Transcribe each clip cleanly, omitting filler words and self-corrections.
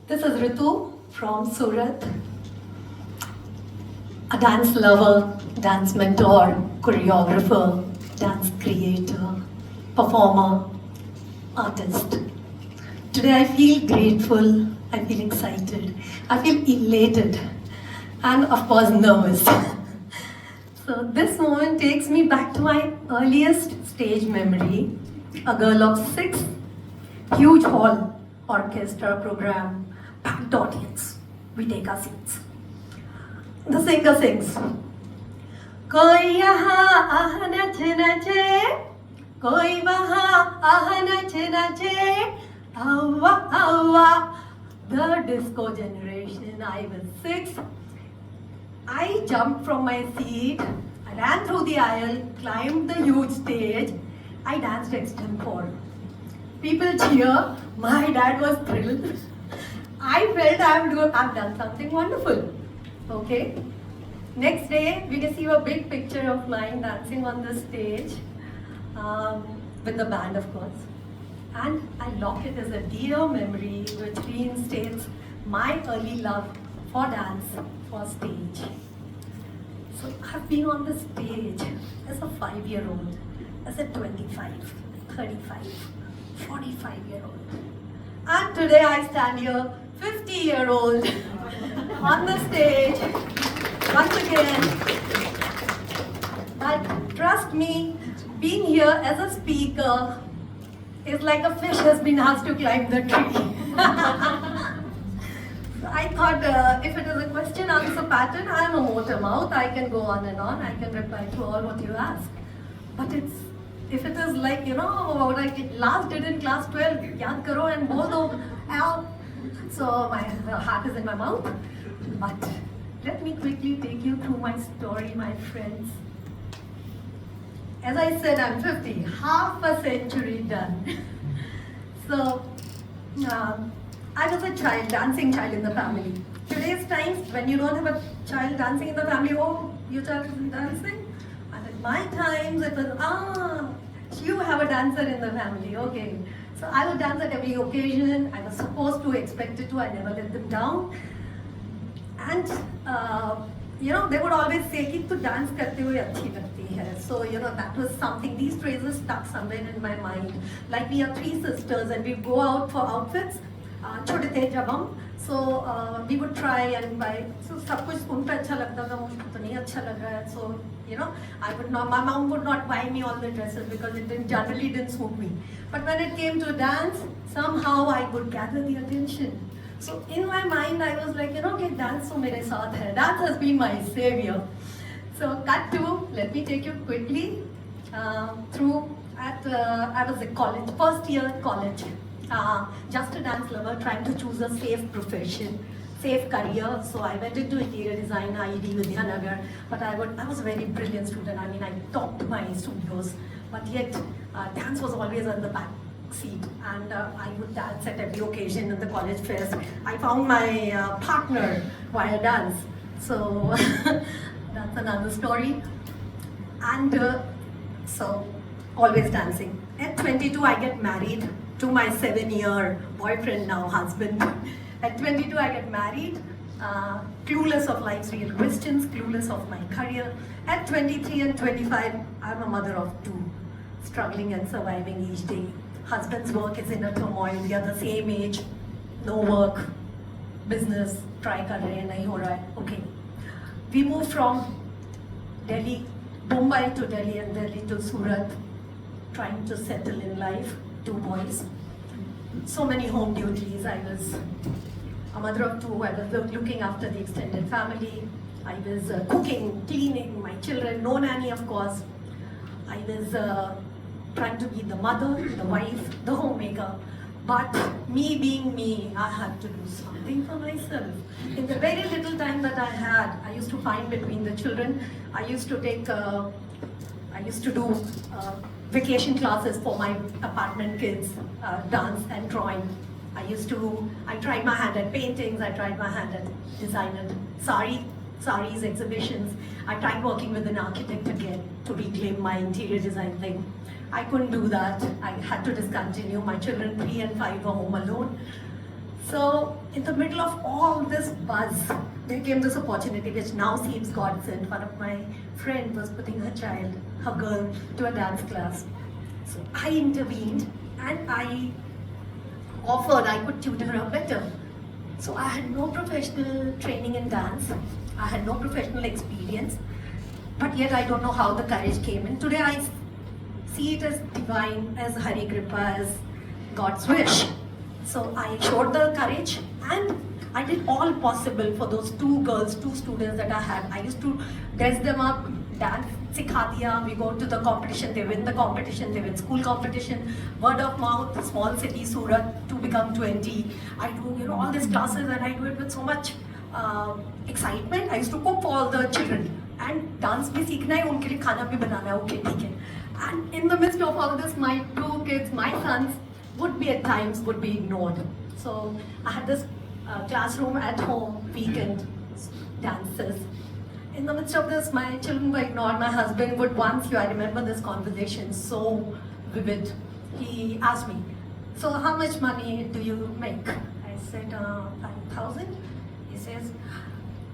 This is Ritu from Surat, a dance lover, dance mentor, choreographer, dance creator, performer, artist. Today I feel grateful, I feel excited, I feel elated, and of course nervous. So this moment takes me back to my earliest stage memory, a girl of 6, huge hall, orchestra program, packed audience. We take our seats. The singer sings, कोई यहाँ आह नच नचे, कोई वहाँ आह नच नचे, आवा आवा. The disco generation. I was 6. I jumped from my seat, I ran through the aisle, climbed the huge stage. I danced extempore. People cheer. My dad was thrilled. I felt I've done something wonderful. Okay. Next day, we receive a big picture of mine dancing on the stage with the band, of course. And I lock it as a dear memory which reinstates my early love for dance, for stage. So I've been on the stage as a 5-year-old, as a 25, 35, 45-year-old. And today I stand here, 50-year-old, on the stage, once again. But trust me, being here as a speaker is like a fish has been asked to climb the tree. So I thought if it is a question answer pattern, I am a motor mouth. I can go on and on. I can reply to all what you ask. But if it is like, what I last did in class 12, yaad karo and bol do, ow. So the heart is in my mouth. But let me quickly take you through my story, my friends. As I said, I'm 50, half a century done. So, I was a child, dancing child in the family. Today's times, when you don't have a child dancing in the family, oh, your child isn't dancing? And at my times, it was, you have a dancer in the family, okay. So I would dance at every occasion. I was supposed to, expected to, I never let them down. And, they would always say, कि तू dance करते हुए अच्छी लगती है. So, that was something, these phrases stuck somewhere in my mind. Like we are 3 sisters and we go out for outfits. छोटे थे जब हम, so we would try and buy. So सब कुछ उन पे अच्छा लगता था, मुझको तो नहीं अच्छा लग रहा है. So my mom would not buy me all the dresses because it generally didn't suit me. But when it came to dance, somehow I would gather the attention. So in my mind I was like, okay, dance तो मेरे साथ है. Dance has been my savior. So cut to, let me take you quickly through I was at college, first year college. Just a dance lover trying to choose a safe profession, safe career. So I went into interior design, IED Vidyanagar. But I was a very brilliant student. I mean, I topped my studios. But yet, dance was always on the back seat. And I would dance at every occasion in the college fest. I found my partner via dance. So that's another story. And so, always dancing. At 22, I get married to my 7-year boyfriend, now husband. At 22, I get married, clueless of life's real questions, clueless of my career. At 23 and 25, I'm a mother of 2, struggling and surviving each day. Husband's work is in a turmoil, we are the same age, no work, business, try kar rahe hain, nahi ho raha hai. Okay. We moved from Delhi, Mumbai to Delhi and Delhi to Surat, trying to settle in life. 2 boys, so many home duties. I was a mother of 2. I was looking after the extended family. I was cooking, cleaning my children, no nanny of course. I was trying to be the mother, the wife, the homemaker. But me being me, I had to do something for myself. In the very little time that I had, I used to find between the children. I used to do vacation classes for my apartment kids, dance and drawing. I tried my hand at paintings, I tried my hand at designer saris, exhibitions. I tried working with an architect again to reclaim my interior design thing. I couldn't do that. I had to discontinue. My children, 3 and 5, were home alone. So in the middle of all this buzz, there came this opportunity which now seems God sent. One of my friend was putting her child, her girl, to a dance class. So I intervened and I offered I could tutor her better. So I had no professional training in dance. I had no professional experience. But yet I don't know how the courage came in. Today I see it as divine, as Hari Kripa, as God's wish. So I showed the courage and I did all possible for those two girls, two students that I had. I used to dress them up, dance, sikha diya. We go to the competition, they win the competition, they win school competition, word of mouth, small city, Surat, to become 20. I do all these classes and I do it with so much excitement. I used to cook for all the children and dance bhi seekhna hai, unke liye khana bhi banana hai, okay, theek hai. And in the midst of all this, my two kids, my sons, would be at times would be ignored. So I had this classroom at home, weekend dances. In the midst of this, my children were ignored. My husband would once, I remember this conversation so vivid. He asked me, so how much money do you make? I said, 5,000. He says,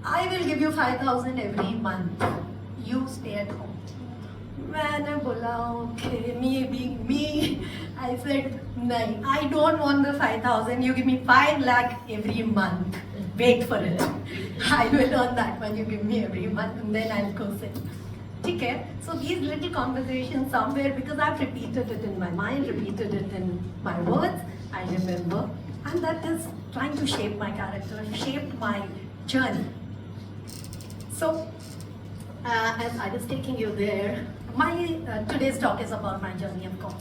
I will give you 5,000 every month. You stay at home. मैंने बोला okay, me. I said, no, I don't want the 5,000. You give me 5 lakh every month. Wait for it. I will earn that when you give me every month, and then I'll go sit. Okay. So these little conversations somewhere, because I've repeated it in my mind, repeated it in my words, I remember, and that is trying to shape my character, shaped my journey. So as I was taking you there, my today's talk is about my journey, of course.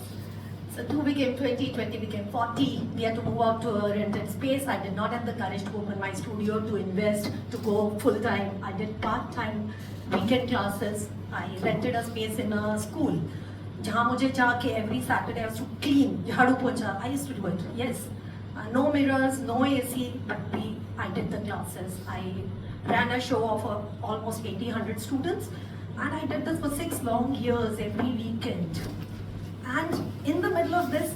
So 2 became 20, 20 became 40. We had to move out to a rented space. I did not have the courage to open my studio, to invest, to go full time. I did part-time weekend classes. I rented a space in a school. जहाँ मुझे जाके every Saturday I was to clean, झाड़ू पोंछा. I used to do it. Yes, no mirrors, no AC, but I did the classes. I ran a show of almost 100 students, and I did this for 6 long years every weekend. And in the middle of this,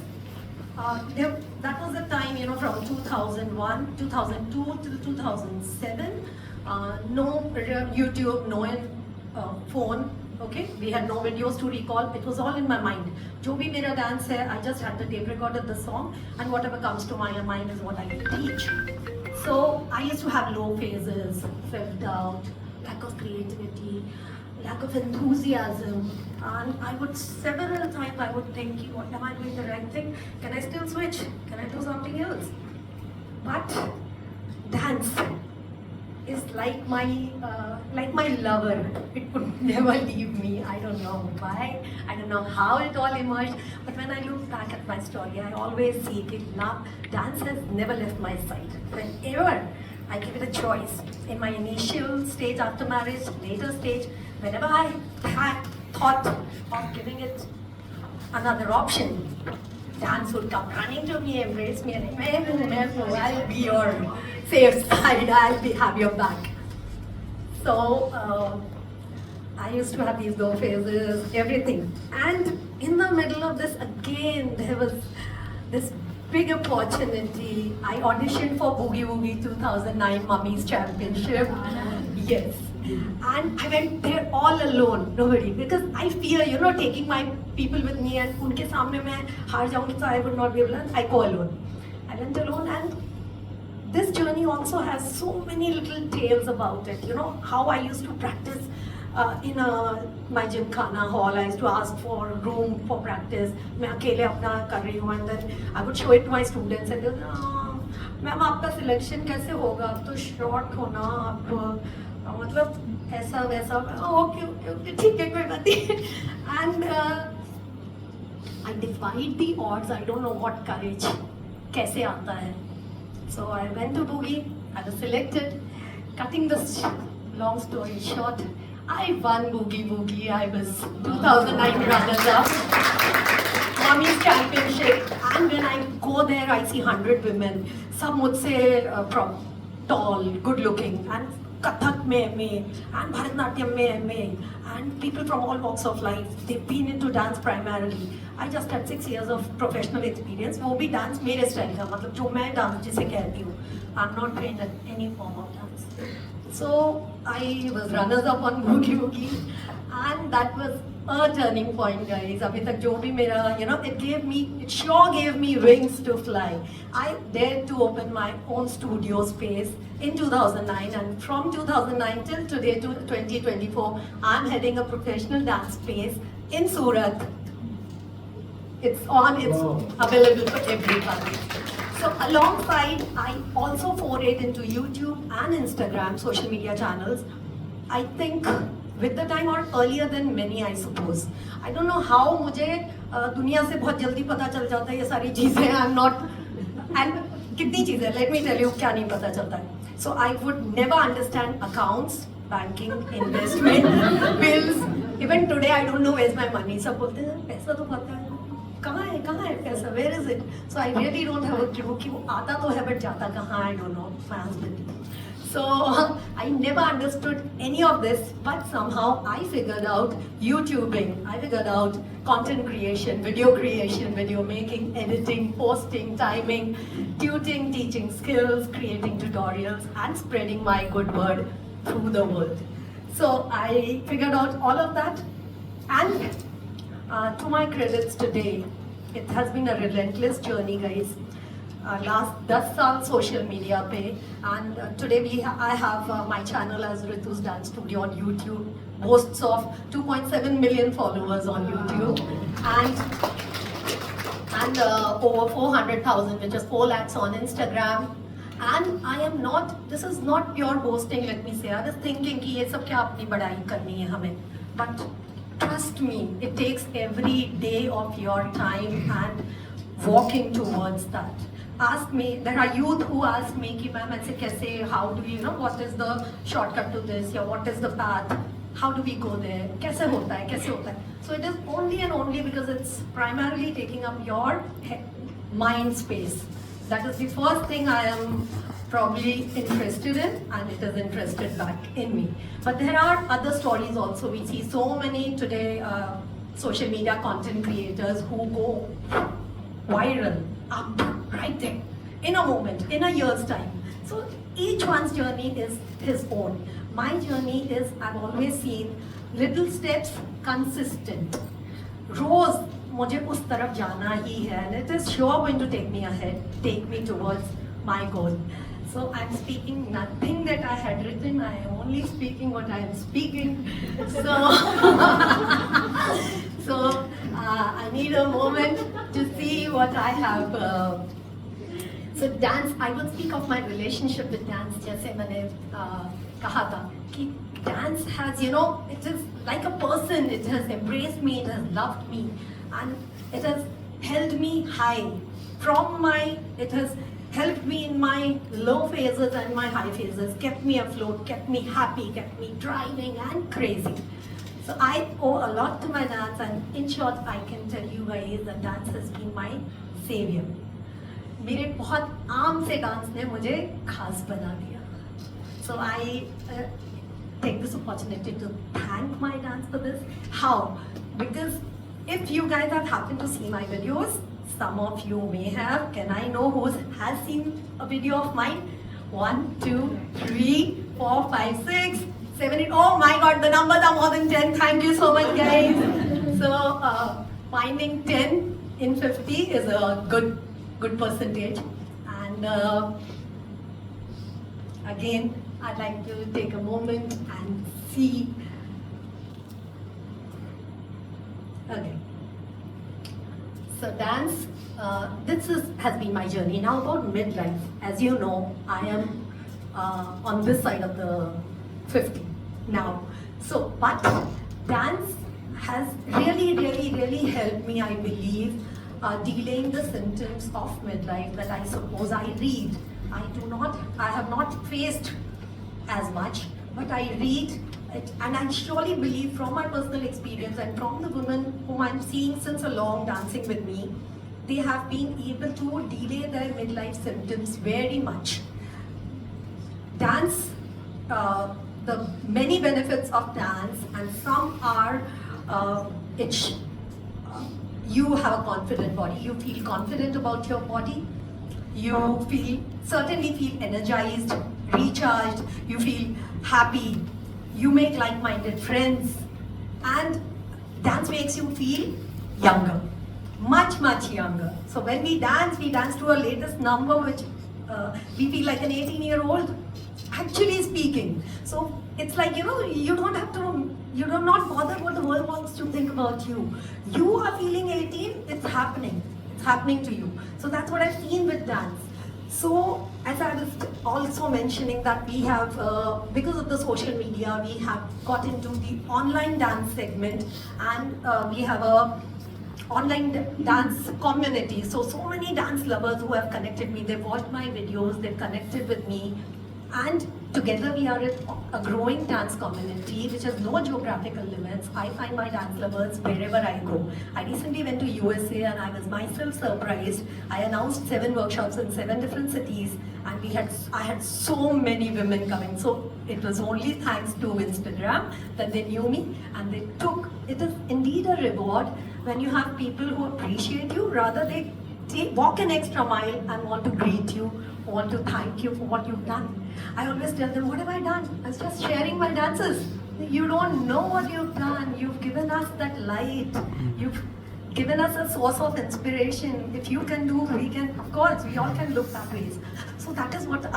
that was the time, from 2001, 2002 till 2007, no YouTube, no phone, okay? We had no videos to recall. It was all in my mind. Jo bhi mera dance hai, I just had the tape recorded the song, and whatever comes to my mind is what I teach. So I used to have low phases, self-doubt, lack of creativity, lack of enthusiasm, and I would several times I would think, am I doing the right thing? Can I still switch? Can I do something else? But dance is like my lover. It would never leave me. I don't know why. I don't know how it all emerged. But when I look back at my story, I always see it now. Dance has never left my side. Whenever I give it a choice, in my initial stage after marriage, later stage, whenever I had thought of giving it another option, dance would come running to me, embrace me, and I'll be your safe side, I'll have your back. So I used to have these low phases, everything. And in the middle of this, again, there was this big opportunity. I auditioned for Boogie Woogie 2009 Mummies Championship. Yes. And I went there all alone, nobody, because I fear, taking my people with me and unke samne main haar jaungi, so I would not be able to. I go alone. I went alone, and this journey also has so many little tales about it. How I used to practice in my gymkhana hall. I used to ask for a room for practice. मैं अकेले अपना कर रही हूँ, and then I would show it to my students and they would, ma'am आपका selection कैसे होगा? आप तो short हो ना, आप मतलब ऐसा वैसा. ओके ठीक है, कोई बात नहीं. And I defied the odds. I don't know what courage कैसे आता है. So I went to Boogie. I was selected. Cutting this long story short, I won Boogie Woogie. I was 2009 runners-up, Mummies Championship. And when I go there, I see 100 women. Some would say from tall, good-looking, and Kathak mein MA, and Bharatanatyam mein MA, and people from all walks of life. They've been into dance primarily. I just had 6 years of professional experience. वो भी dance मेरे style का, मतलब जो मैं dance जिसे कहती हूँ. I'm not trained in any form of dance. So I was runners up on Boogie Woogie, and that was a turning point, guys. अभी तक जो भी मेरा, it sure gave me wings to fly. I dared to open my own studio space in 2009, and from 2009 till today to 2024, I'm heading a professional dance space in Surat. It's available for everybody. So alongside, I also forayed into YouTube and Instagram social media channels. I think with the time, or earlier than many, I suppose. I don't know how मुझे दुनिया से बहुत जल्दी पता चल जाता है ये सारी चीजें. I'm not, and कितनी चीजें, let me tell you क्या नहीं पता चलता है. So I would never understand accounts, banking, investment, bills. Even today I don't know where's my money. सब बोलते हैं पैसा तो पता है, कहाँ है पैसा, where is it? So I really don't have a clue कि वो आता तो है but जाता कहाँ, I don't know. My husband. So I never understood any of this, but somehow I figured out YouTubing. I figured out content creation, video making, editing, posting, timing, tutoring, teaching skills, creating tutorials, and spreading my good word through the world. So I figured out all of that, and to my credits today, it has been a relentless journey, guys. Last 10 साल social media पे, and today I have my channel as Ritu's Dance Studio on YouTube, boasts of 2.7 million followers on YouTube, and over 400,000, which is 4 lakhs on Instagram. And I am not, this is not pure boasting, let me say. I was thinking कि ये सब क्या अपनी बड़ाई करनी है हमें, but trust me, it takes every day of your time and walking towards that. Ask me, there are youth who ask me कि मैम ऐसे कैसे, how do we, what is the shortcut to this, या what is the path, how do we go there, कैसे होता है. So it is only and only because it's primarily taking up your mind space. That is the first thing I am probably interested in, and it is interested back in me. But there are other stories also. We see so many today social media content creators who go viral, up, right there, in a moment, in a year's time. So each one's journey is his own. My journey is, I've always seen little steps, consistent. रोज मुझे उस तरफ जाना ही है, and it is sure going to take me ahead, take me towards my goal. So I'm speaking nothing that I had written. I am only speaking what I am speaking. So, I need a moment to see what I have. So dance, I would speak of my relationship with dance. जैसे मैंने कहा था कि dance has, it is like a person. It has embraced me, it has loved me, and it has held me high. It has helped me in my low phases and my high phases, kept me afloat, kept me happy, kept me driving and crazy. So I owe a lot to my dance, and in short, I can tell you guys that dance has been my savior. मेरे बहुत आम से dance ने मुझे खास बना दिया. So I take this opportunity to thank my dance for this. How? Because if you guys have happened to see my videos, some of you may have. Can I know who has seen a video of mine? 1, 2, 3, 4, 5, 6, 7, 8. Oh my God, the numbers are more than 10. Thank you so much, guys. So finding 10 in 50 is a good percentage. And again, I'd like to take a moment and see. Okay. So dance, has been my journey. Now about midlife. As you know, I am on this side of the 50 now. So, but dance has really helped me, I believe, delaying the symptoms of midlife that I suppose I read. I have not faced as much, but I read it, and I surely believe from my personal experience and from the women whom I'm seeing since a long dancing with me, they have been able to delay their midlife symptoms very much. Dance, the many benefits of dance, and some are you have a confident body. You feel confident about your body. You certainly feel energized, recharged. You feel happy. You make like-minded friends, and dance makes you feel younger, much younger. So when we dance to our latest number, which we feel like an 18-year-old. Actually speaking, so it's like, you don't have to, you do not bother what the world wants to think about you. You are feeling 18, it's happening to you. So that's what I've seen with dance. So as I was also mentioning that we have, because of the social media, we have got into the online dance segment, and we have a online dance community. So many dance lovers who have connected me, they've watched my videos, they've connected with me, and together we are a growing dance community which has no geographical limits. I find my dance lovers wherever I go. I recently went to USA and I was myself surprised. I announced 7 workshops in 7 different cities, and I had so many women coming. So it was only thanks to Instagram that they knew me, and it is indeed a reward when you have people who appreciate you, rather they walk an extra mile and want to greet you, want to thank you for what you've done. I always tell them, what have I done? I was just sharing my dances. You don't know what you've done. You've given us that light. You've given us a source of inspiration. If you can do, we can, of course, we all can look that ways. So that is what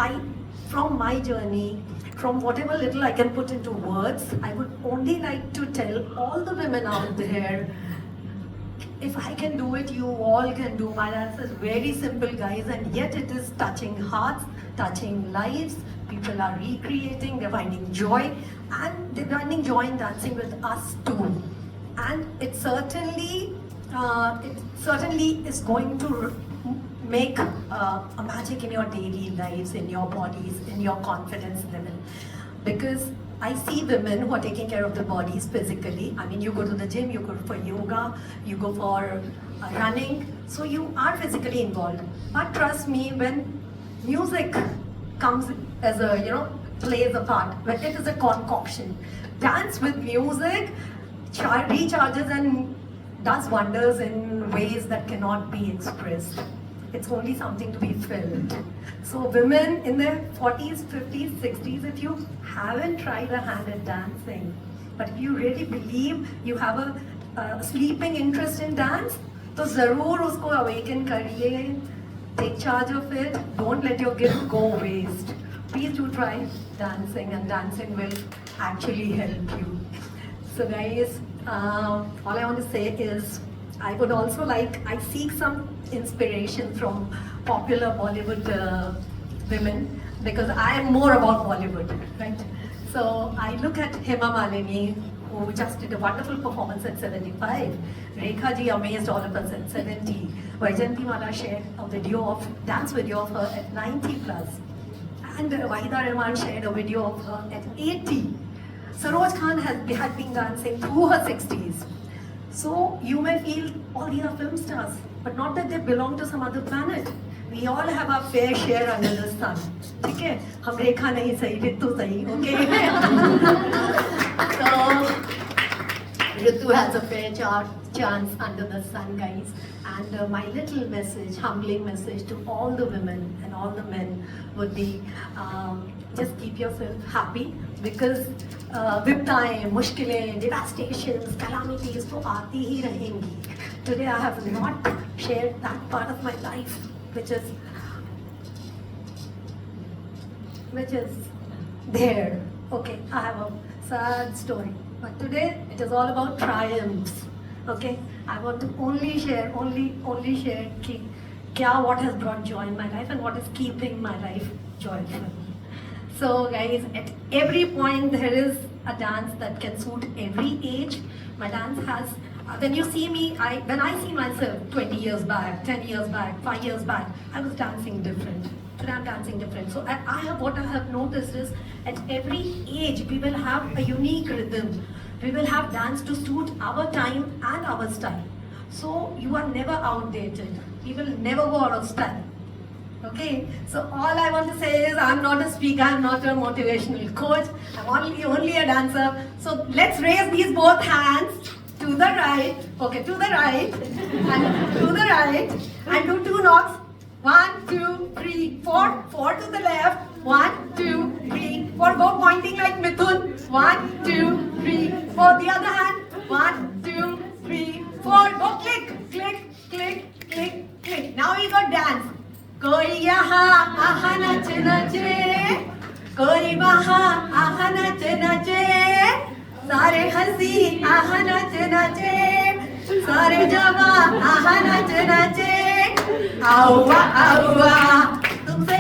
from my journey, from whatever little I can put into words, I would only like to tell all the women out there, if I can do it, you all can do. My dance is very simple, guys, and yet it is touching hearts, touching lives. People are recreating, they're finding joy, and they're finding joy in dancing with us too. And it certainly is going to make a magic in your daily lives, in your bodies, in your confidence level. Because I see women who are taking care of their bodies physically. I mean, you go to the gym, you go for yoga, you go for running, so you are physically involved. But trust me, when music comes as plays a part, when it is a concoction, dance with music recharges and does wonders in ways that cannot be expressed. It's only something to be felt. So women in their 40s, 50s, 60s, if you haven't tried a hand at dancing, but if you really believe you have a sleeping interest in dance, तो ज़रूर उसको awaken करिए, take charge of it, don't let your gift go waste. Please do try dancing, and dancing will actually help you. So guys, all I want to say is, I would also I seek some inspiration from popular Bollywood women, because I am more about Bollywood, right? So I look at Hema Malini, who just did a wonderful performance at 75. Rekha ji amazed all of us at 70. Vaijayanti Mala shared a dance video of her at 90 plus. And Wahida Rahman shared a video of her at 80. Saroj Khan had been dancing through her 60s. So you may feel, oh, these are film stars, but not that they belong to some other planet. We all have our fair share under the sun. Okay? हम रेखा नहीं सही, रितु सही, okay? So Ritu has a fair chance under the sun, guys. And my little message, humbling message to all the women and all the men would be, just keep yourself happy, because विपदाएं, मुश्किलें, devastations, calamities तो आती ही रहेंगी. Today I have not shared that part of my life, which is there. Okay, I have a sad story, but today it is all about triumphs. Okay, I want to only share what has brought joy in my life and what is keeping my life joyful. So guys, at every point there is a dance that can suit every age. My dance has, when you see me, when I see myself 20 years back, 10 years back, 5 years back, I was dancing different. Today I'm dancing different. So what I have noticed is, at every age we will have a unique rhythm. We will have dance to suit our time and our style. So you are never outdated. We will never go out of style. Okay, so all I want to say is, I'm not a speaker, I'm not a motivational coach, I'm only a dancer. So let's raise these both hands to to the right. Okay, to the right. And to the right. And do 2 knocks. 1, 2, 3, 4. 4 to the left. 1, 2, 3, 4. Go pointing like Mithun. 1, 2, 3, 4. The other hand. 1, 2, 3, 4. Go click, click, click, click, click. Now we got dance. Koi yaha aha nache nache. Koi waha aha nache nache. सारे हंसी आहा नाचे नाचे, सारे जवा आहा नाचे नाचे, आवा आवा तुमसे